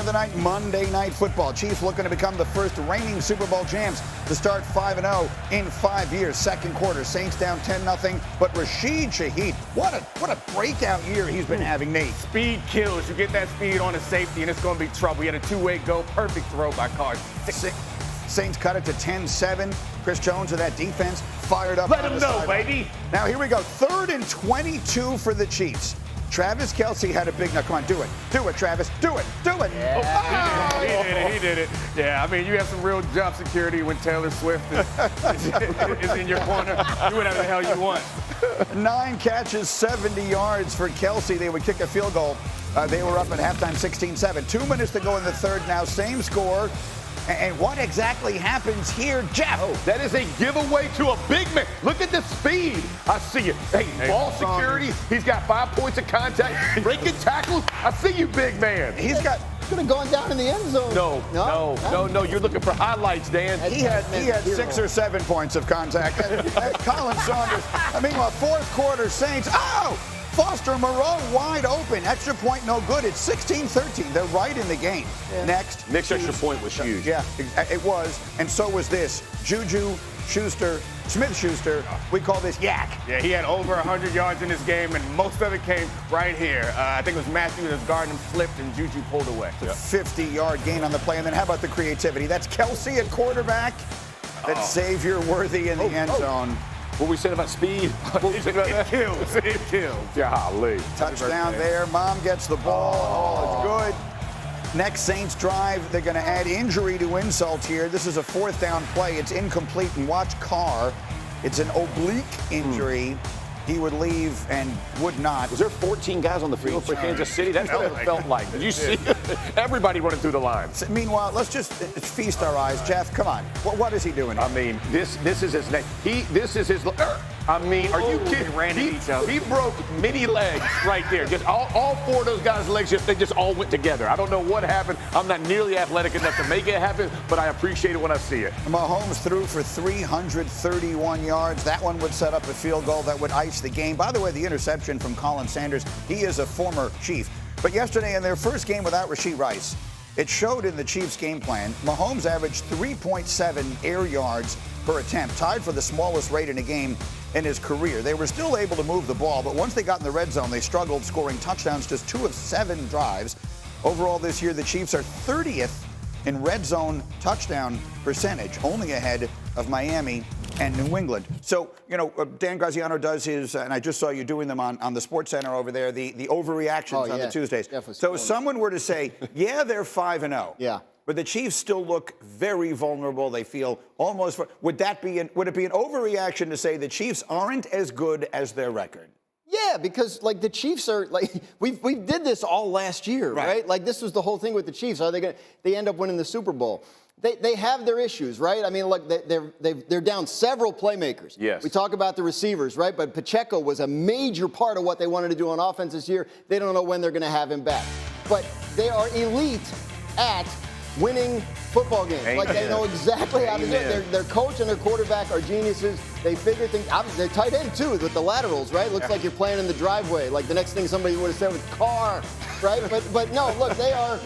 of the night, Monday Night Football. Chiefs looking to become the first reigning Super Bowl champs to start 5-0 in 5 years. Second quarter, Saints down 10-0, but Rashid Shaheed, what a breakout year he's been having, Nate. Speed kills. You get that speed on a safety, and it's going to be trouble. He had a two-way go. Perfect throw by Carr. Saints cut it to 10-7. Chris Jones of that defense fired up. Let him know, baby. Now here we go. 3rd and 22 for the Chiefs. Travis Kelce had a big, now come on, do it. Do it, Travis. Do it. Do it. Yeah. He did it. Yeah, I mean, you have some real job security when Taylor Swift is in your corner. Do whatever the hell you want. 9 catches, 70 yards for Kelce. They would kick a field goal. They were up at halftime 16-7. 2 minutes to go in the third now. Same score. And what exactly happens here, Jeff? Oh, that is a giveaway to a big man. Look at the speed. I see it. Hey, ball security. He's got 5 points of contact. Breaking tackles. I see you, big man. He's got. Could have gone down in the end zone. No. You're looking for highlights, Dan. He had 6 or 7 points of contact. Colin Saunders. Meanwhile, fourth quarter, Saints. Oh! Foster Moreau wide open. Extra point no good. It's 16-13. They're right in the game. Yeah. Next. Nick's extra point was huge. Yeah, it was. And so was this. Juju Smith-Schuster. We call this Yak. Yeah, he had over 100 yards in this game, and most of it came right here. I think it was Matthew that was guarding him, flipped, and Juju pulled away. 50-yard gain on the play. And then how about the creativity? That's Kelce at quarterback. That's Xavier Worthy in the end zone. What we said about speed? It kills. It kills. Golly. Touchdown there. Mom gets the ball. All is good. Next Saints drive, they're going to add injury to insult here. This is a 4th down play. It's incomplete. And watch Carr. It's an oblique injury. He would leave and would not. Was there 14 guys on the field for Kansas City? That's what it felt like. Did you see everybody running through the lines? Meanwhile, let's just feast our eyes. Jeff, come on. What is he doing here? I mean, this is his name. This is his. I mean, are you kidding? He broke many legs right there. Just all 4 of those guys' legs, they just all went together. I don't know what happened. I'm not nearly athletic enough to make it happen, but I appreciate it when I see it. Mahomes threw for 331 yards. That one would set up a field goal that would ice the game. By the way, the interception from Colin Sanders, he is a former Chief. But yesterday in their first game without Rashee Rice, it showed in the Chiefs' game plan. Mahomes averaged 3.7 air yards per attempt, tied for the smallest rate in a game in his career. They were still able to move the ball, but once they got in the red zone, they struggled, scoring touchdowns just 2 of 7 drives. Overall this year, the Chiefs are 30th in red zone touchdown percentage, only ahead of Miami and New England. So, Dan Graziano does his, and I just saw you doing them on the Sports Center over there, the overreactions on the Tuesdays. So if someone were to say, yeah, they're 5-0. Yeah. But the Chiefs still look very vulnerable. They feel almost. Would it be an overreaction to say the Chiefs aren't as good as their record? Yeah, because the Chiefs are we did this all last year, right? Like this was the whole thing with the Chiefs. Are they end up winning the Super Bowl? They have their issues, right? I mean, look, they're down several playmakers. Yes. We talk about the receivers, right? But Pacheco was a major part of what they wanted to do on offense this year. They don't know when they're going to have him back. But they are elite at winning football games. They know exactly how to do it. Their coach and their quarterback are geniuses. They figure things out. They're tight end, too, with the laterals, right? Looks like you're playing in the driveway. Like the next thing somebody would have said was Carr, right? But no, look, they are.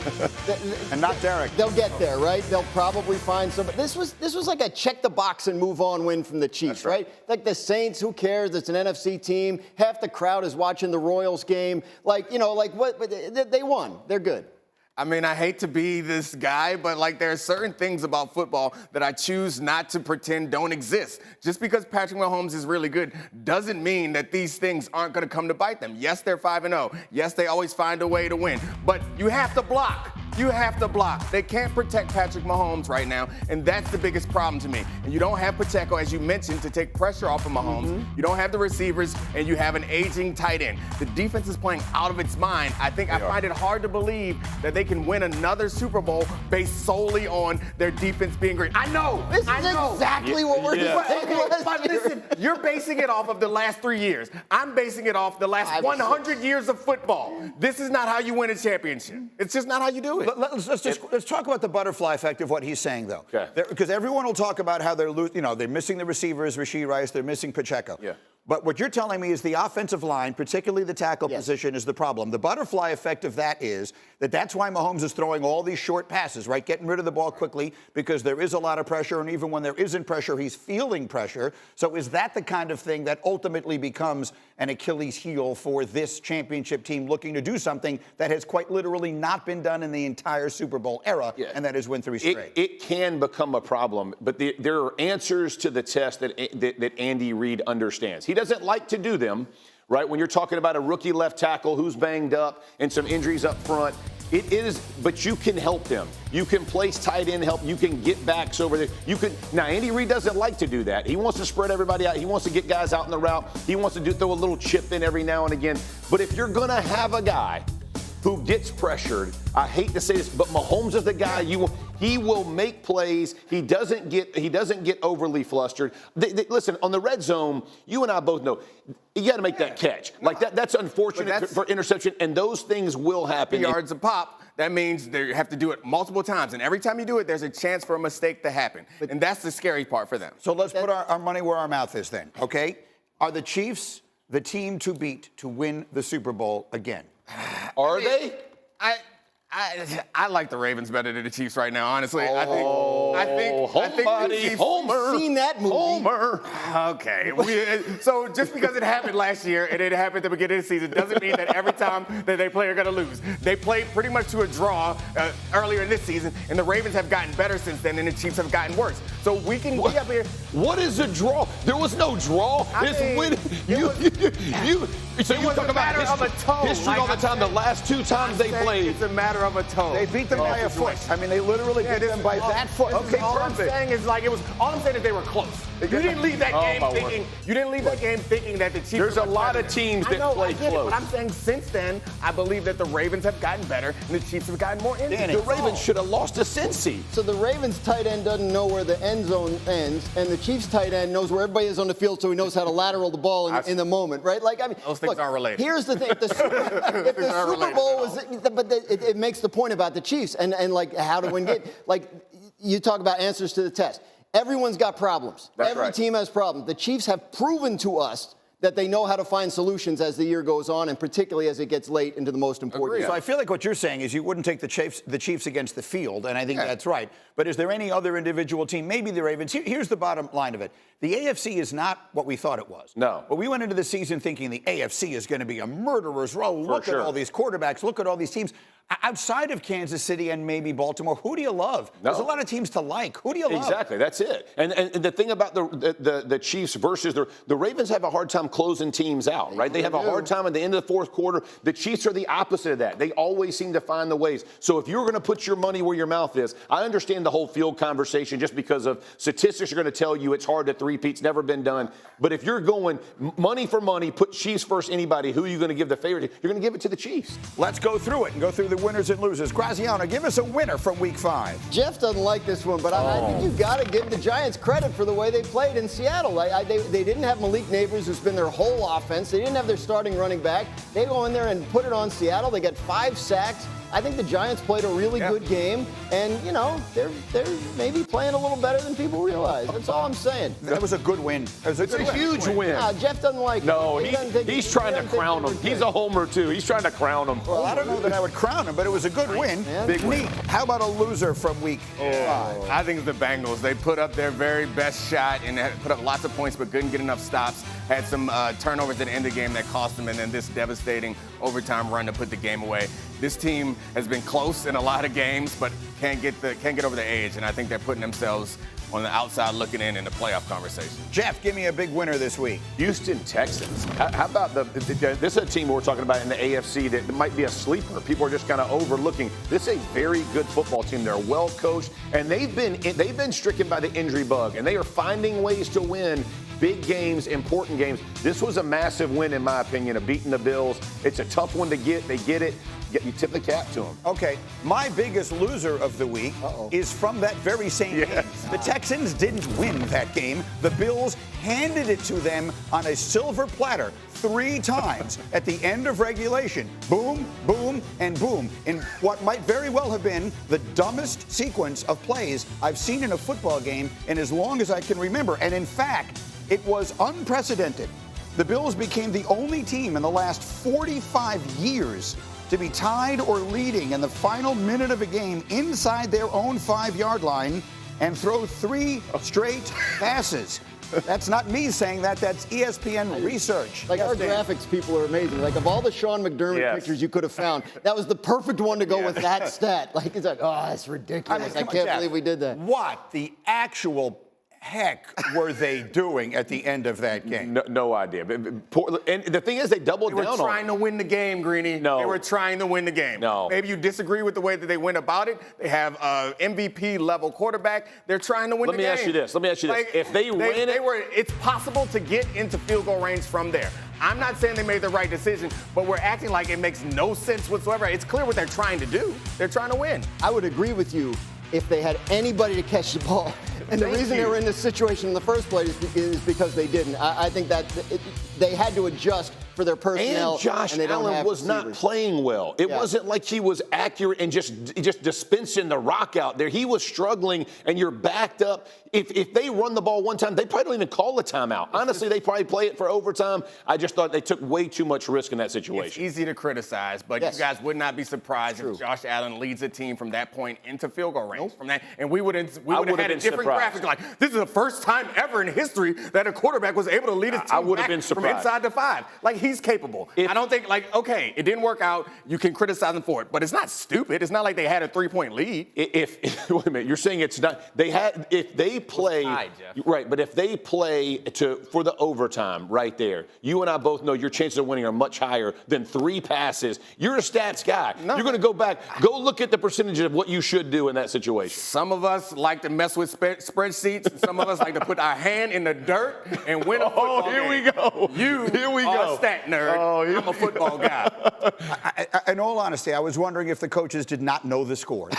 And not Derek. They'll get there, right? They'll probably find somebody. This was like a check the box and move on win from the Chiefs, right? Like the Saints, who cares? It's an NFC team. Half the crowd is watching the Royals game. What? But they won. They're good. I mean, I hate to be this guy, but there are certain things about football that I choose not to pretend don't exist. Just because Patrick Mahomes is really good doesn't mean that these things aren't going to come to bite them. Yes, they're 5-0. Yes, they always find a way to win. But you have to block. You have to block. They can't protect Patrick Mahomes right now, and that's the biggest problem to me. And you don't have Pacheco, as you mentioned, to take pressure off of Mahomes. You don't have the receivers, and you have an aging tight end. The defense is playing out of its mind. I find it hard to believe that they can win another Super Bowl based solely on their defense being great. I know. This is exactly what we're doing. But listen, you're basing it off of the last 3 years. I'm basing it off the last 100 years of football. This is not how you win a championship. It's just not how you do it. Let's talk about the butterfly effect of what he's saying, though. Okay. Because everyone will talk about how they're missing the receivers, Rashee Rice, they're missing Pacheco. Yeah. But what you're telling me is the offensive line, particularly the tackle Yes. position, is the problem. The butterfly effect of that is that's why Mahomes is throwing all these short passes, right? Getting rid of the ball quickly because there is a lot of pressure, and even when there isn't pressure, he's feeling pressure. So is that the kind of thing that ultimately becomes an Achilles heel for this championship team looking to do something that has quite literally not been done in the entire Super Bowl era, and that is win 3 straight? It can become a problem, but there are answers to the test that Andy Reid understands. He doesn't like to do them, right? When you're talking about a rookie left tackle who's banged up and some injuries up front, it is, but you can help them. You can place tight end help. You can get backs over there. Now, Andy Reid doesn't like to do that. He wants to spread everybody out. He wants to get guys out in the route. He wants to throw a little chip in every now and again. But if you're going to have a guy who gets pressured, I hate to say this, but Mahomes is the guy he will make plays. He doesn't get overly flustered. Listen, on the red zone, you and I both know you got to make that catch. Like that's unfortunate for interception, and those things will happen. Yards a pop. That means they have to do it multiple times, and every time you do it, there's a chance for a mistake to happen, and that's the scary part for them. So let's put our money where our mouth is then, okay? Are the Chiefs the team to beat to win the Super Bowl again? Are they? I like the Ravens better than the Chiefs right now, honestly. I think the Chiefs. Homer. We've seen that movie. Homer. Okay. So just because it happened last year and it happened at the beginning of the season doesn't mean that every time that they play are going to lose. They played pretty much to a draw earlier in this season, and the Ravens have gotten better since then, and the Chiefs have gotten worse. So we can be up here. What is a draw? There was no draw. So you talk about history all the time. The last 2 times they played. It's a matter of a toe. They beat them by a foot. I mean, they literally beat them by that foot. Okay, all perfect. I'm saying is all I'm saying is they were close. You didn't leave that game thinking that the Chiefs. There's were a lot of better. teams that play I get close. It, but I'm saying since then, I believe that the Ravens have gotten better and the Chiefs have gotten more injured. The Ravens should have lost to Cincy. So the Ravens tight end doesn't know where the end zone ends, and the Chiefs tight end knows where everybody is on the field, so he knows how to lateral the ball in the moment, right? Like, I mean, those things aren't related. Here's the thing: if the Super Bowl was, but it makes the point about the Chiefs and like how to win game. Like you talk about answers to the test. Everyone's got problems. Every team has problems. The Chiefs have proven to us that they know how to find solutions as the year goes on, and particularly as it gets late into the most important year. So I feel like what you're saying is you wouldn't take the Chiefs against the field, and I think that's right. But is there any other individual team, maybe the Ravens? Here's the bottom line of it. The AFC is not what we thought it was. No. But we went into the season thinking the AFC is going to be a murderer's row. Look at all these quarterbacks. Look at all these teams. Outside of Kansas City and maybe Baltimore, who do you love? No. There's a lot of teams to like. Who do you love? Exactly, that's it. And the thing about the Chiefs versus the Ravens have a hard time closing teams out, right? They have a hard time at the end of the fourth quarter. The Chiefs are the opposite of that. They always seem to find the ways. So if you're going to put your money where your mouth is, I understand the whole field conversation just because of statistics are going to tell you it's hard to three-peat. It's never been done. But if you're going money for money, put Chiefs first anybody, who are you going to give the favorite to? You're going to give it to the Chiefs. Let's go through it and go through the winners and losers. Graziano, give us a winner from Week 5. Jeff doesn't like this one, but I think you've got to give the Giants credit for the way they played in Seattle. They didn't have Malik Neighbors, who's been their whole offense. They didn't have their starting running back. They go in there and put it on Seattle. They got 5 sacks. I think the Giants played a really good game, and they're maybe playing a little better than people realize. That's all I'm saying. That was a good win. It's a huge win. Jeff doesn't like it. No, he's trying to crown him. He's a homer too. He's trying to crown him. Well, I don't know that I would crown him, but it was a good win. Big win. How about a loser from Week 5? I think it's the Bengals. They put up their very best shot and had put up lots of points, but couldn't get enough stops. Had some turnovers at the end of the game that cost them, and then this devastating overtime run to put the game away. This team has been close in a lot of games, but can't get over the edge, and I think they're putting themselves on the outside looking in the playoff conversation. Jeff, give me a big winner this week. Houston Texans. How about this is a team we're talking about in the AFC that might be a sleeper. People are just kind of overlooking. This is a very good football team. They're well coached, and they've been stricken by the injury bug, and they are finding ways to win big games, important games. This was a massive win, in my opinion, of beating the Bills. It's a tough one to get. They get it. You tip the cap to them. Okay, my biggest loser of the week is from that very same game. The Texans didn't win that game. The Bills handed it to them on a silver platter 3 times at the end of regulation. Boom, boom, and boom. In what might very well have been the dumbest sequence of plays I've seen in a football game in as long as I can remember. And in fact, it was unprecedented The Bills became the only team in the last 45 years to be tied or leading in the final minute of a game inside their own 5-yard line and throw 3 straight passes. That's not me saying that. That's ESPN research. Like, Yes, our Dan. graphics people are amazing. Like, of all the Sean McDermott Yes. pictures you could have found, that was the perfect one to go with that stat. Like, it's like, oh, that's ridiculous. I come on, can't Jeff. believe we did that. What the actual heck were they doing at the end of that game? No idea. And the thing is, they doubled They were down trying on to win the game, Greeny. No. They were trying to win the game. No. Maybe you disagree with the way that they went about it. They have a MVP level quarterback. They're trying to win Let the game. me ask you this. If they win it- it's possible to get into field goal range from there. I'm not saying they made the right decision, but we're acting like it makes no sense whatsoever. It's clear what they're trying to do. They're trying to win. I would agree with you if they had anybody to catch the ball. And the reason they were in this situation in the first place is because they didn't. I think that they had to adjust for their personnel. And Josh they don't Allen have was not receivers. playing well. It Yeah. wasn't like he was accurate and just dispensing the rock out there. He was struggling, and you're backed up. If they run the ball one time, they probably don't even call a timeout. Honestly, they probably play it for overtime. I just thought they took way too much risk in that It's situation. easy to criticize, but Yes. you guys would not be surprised if Josh Allen leads a team from that point into field goal range. From that, and we would have had a been different surprised. graphic. Like, this is the first time ever in history that a quarterback was able to lead his team I would have back been from surprised. inside the 5. Like, he's capable. I don't think, like, okay, it didn't work out. You can criticize him for it, but it's not stupid. It's not like they had a 3-point lead. If wait a minute, you're saying it's not. They had if they play tied, Jeff. right, but if they play for the overtime right there, you and I both know your chances of winning are much higher than 3 passes. You're a stats guy. No. You're going to go back, go look at the percentage of what you should do in that situation. Some of us like to mess with spreadsheets, and some of us like to put our hand in the dirt and win a football game. here we go. Here we are go. a stat nerd. I'm a football guy. In all honesty, I was wondering if the coaches did not know the score.